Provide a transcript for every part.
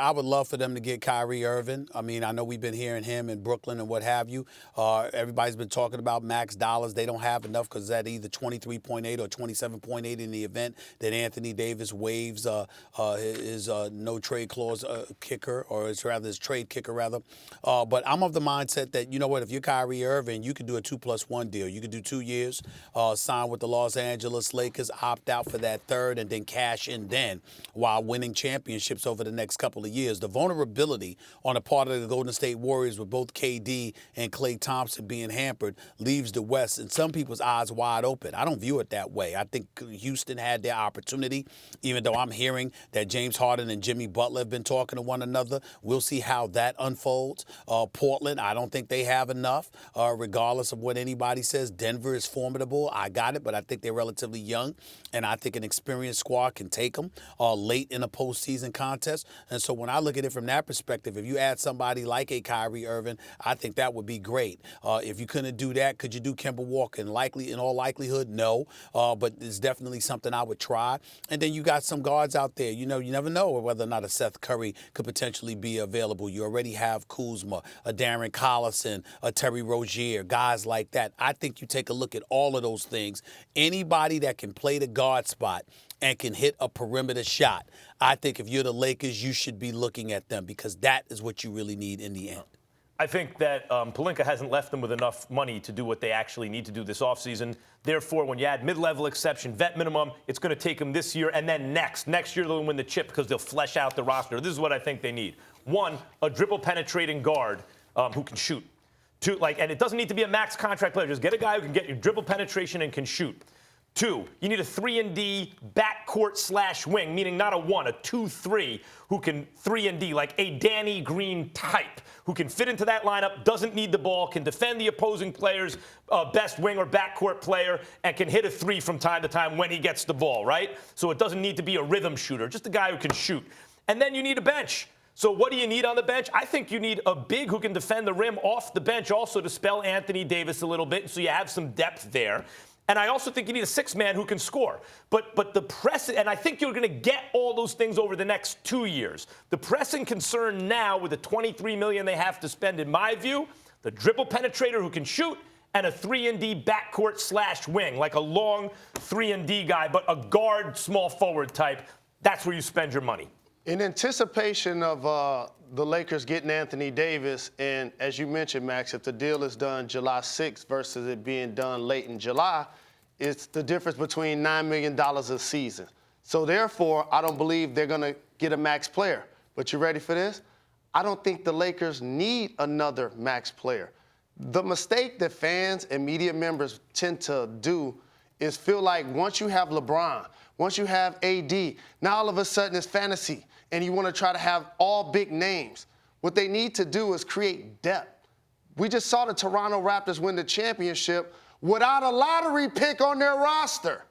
I would love for them to get Kyrie Irving. I mean, I know we've been hearing him in Brooklyn and what have you. Everybody's been talking about max dollars. They don't have enough because that either 23.8 or 27.8 in the event that Anthony Davis waives his no trade clause kicker, or his trade kicker rather. But I'm of the mindset that, you know what, if you're Kyrie Irving, you could do a 2+1 deal. You could do 2 years, sign with the Los Angeles Lakers, opt out for that third, and then cash in then while winning championships over the next couple of years. The vulnerability on the part of the Golden State Warriors with both KD and Klay Thompson being hampered leaves the West in some people's eyes wide open. I don't view it that way. I think Houston had their opportunity, even though I'm hearing that James Harden and Jimmy Butler have been talking to one another. We'll see how that unfolds. Portland, I don't think they have enough, regardless of what anybody says. Denver is formidable. I got it, but I think they're relatively young, and I think an experienced squad can take them late in a postseason contest. And so when I look at it from that perspective, if you add somebody like a Kyrie Irving, I think that would be great. If you couldn't do that, could you do Kemba Walker? In all likelihood, no. But it's definitely something I would try. And then you got some guards out there. You know, you never know whether or not a Seth Curry could potentially be available. You already have Kuzma, a Darren Collison, a Terry Rozier, guys like that. I think you take a look at all of those things. Anybody that can play the guard spot and can hit a perimeter shot, I think if you're the Lakers, you should be looking at them, because that is what you really need in the end. I think that Pelinka hasn't left them with enough money to do what they actually need to do this offseason. Therefore, when you add mid-level exception, vet minimum, it's going to take them this year and then next. Next year, they'll win the chip because they'll flesh out the roster. This is what I think they need. One, a dribble-penetrating guard who can shoot. Two, and it doesn't need to be a max contract player. Just get a guy who can get your dribble penetration and can shoot. Two, you need a 3-and-D backcourt/wing, meaning not a 1, a 2-3, who can 3-and-D, like a Danny Green type, who can fit into that lineup, doesn't need the ball, can defend the opposing player's best wing or backcourt player, and can hit a 3 from time to time when he gets the ball, right? So it doesn't need to be a rhythm shooter, just a guy who can shoot. And then you need a bench. So what do you need on the bench? I think you need a big who can defend the rim off the bench also to spell Anthony Davis a little bit, so you have some depth there. And I also think you need a 6-man who can score. But the press, and I think you're going to get all those things over the next 2 years. The pressing concern now with the $23 million they have to spend, in my view, the dribble penetrator who can shoot, and a 3-and-D backcourt/wing, like a long 3-and-D guy, but a guard, small forward type. That's where you spend your money. In anticipation of the Lakers getting Anthony Davis, and as you mentioned, Max, if the deal is done July 6th versus it being done late in July, it's the difference between $9 million a season. So therefore, I don't believe they're going to get a max player. But you ready for this? I don't think the Lakers need another max player. The mistake that fans and media members tend to do is feel like once you have LeBron, once you have AD, now all of a sudden it's fantasy, and you want to try to have all big names. What they need to do is create depth. We just saw the Toronto Raptors win the championship without a lottery pick on their roster,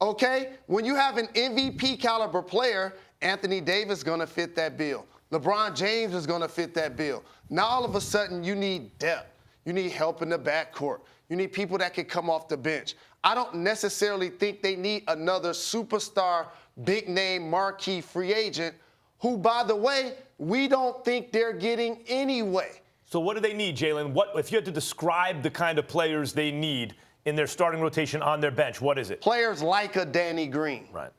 okay? When you have an MVP caliber player, Anthony Davis is going to fit that bill. LeBron James is going to fit that bill. Now all of a sudden you need depth. You need help in the backcourt. You need people that can come off the bench. I don't necessarily think they need another superstar, big-name, marquee free agent who, by the way, we don't think they're getting anyway. So what do they need, Jalen? What, if you had to describe the kind of players they need in their starting rotation on their bench, what is it? Players like a Danny Green, right,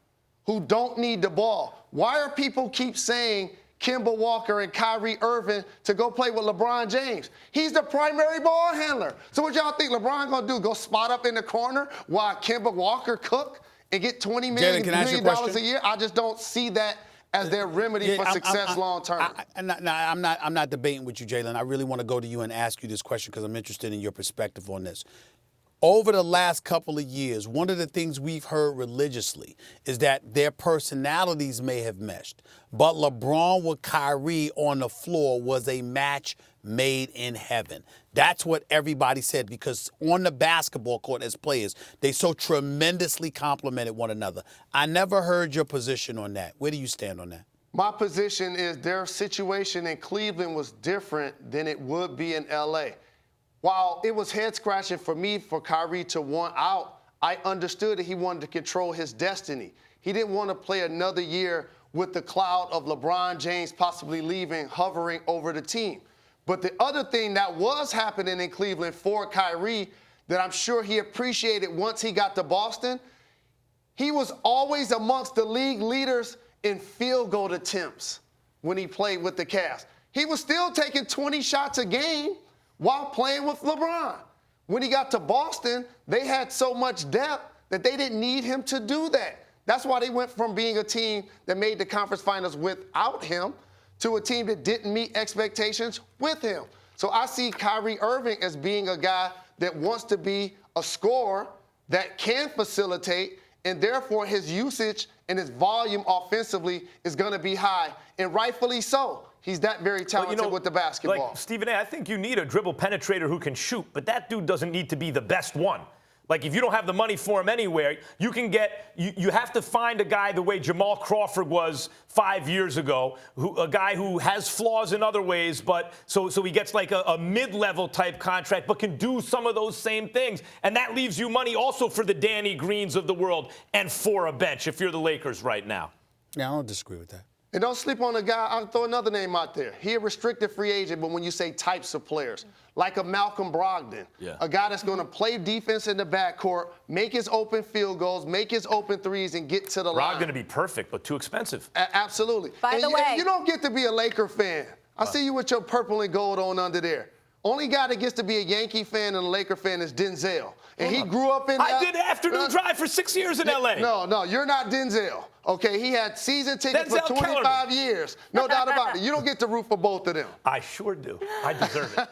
who don't need the ball. Why are people keep saying Kemba Walker and Kyrie Irving to go play with LeBron James? He's the primary ball handler. So what y'all think LeBron gonna do? Go spot up in the corner while Kemba Walker cook and get $20 million a year? I just don't see that as their remedy for success long term. I'm not debating with you, Jalen. I really want to go to you and ask you this question because I'm interested in your perspective on this. Over the last couple of years, one of the things we've heard religiously is that their personalities may have meshed, but LeBron with Kyrie on the floor was a match made in heaven. That's what everybody said, because on the basketball court as players, they so tremendously complemented one another. I never heard your position on that. Where do you stand on that? My position is their situation in Cleveland was different than it would be in L.A. While it was head-scratching for me for Kyrie to want out, I understood that he wanted to control his destiny. He didn't want to play another year with the cloud of LeBron James possibly leaving hovering over the team. But the other thing that was happening in Cleveland for Kyrie that I'm sure he appreciated once he got to Boston, he was always amongst the league leaders in field goal attempts when he played with the Cavs. He was still taking 20 shots a game while playing with LeBron. When he got to Boston, they had so much depth that they didn't need him to do that. That's why they went from being a team that made the conference finals without him to a team that didn't meet expectations with him. So I see Kyrie Irving as being a guy that wants to be a scorer that can facilitate, and therefore his usage and his volume offensively is going to be high, and rightfully so. He's that very talented with the basketball. Like, Stephen A., I think you need a dribble penetrator who can shoot, but that dude doesn't need to be the best one. Like, if you don't have the money for him anywhere, you can get – you have to find a guy the way Jamal Crawford was 5 years ago, a guy who has flaws in other ways, but so he gets like a mid-level type contract, but can do some of those same things. And that leaves you money also for the Danny Greens of the world and for a bench if you're the Lakers right now. Yeah, I don't disagree with that. And don't sleep on a guy. I'll throw another name out there. He a restricted free agent, but when you say types of players, like a Malcolm Brogdon, a guy that's going to play defense in the backcourt, make his open field goals, make his open threes, and get to the line. Brogdon to be perfect, but too expensive. Absolutely. By the way, you don't get to be a Laker fan. I see you with your purple and gold on under there. Only guy that gets to be a Yankee fan and a Laker fan is Denzel. And he grew up in... I did afternoon drive for 6 years in L.A. No, you're not Denzel. Okay, he had season tickets for 25 years. No doubt about it. You don't get to root for both of them. I sure do. I deserve it.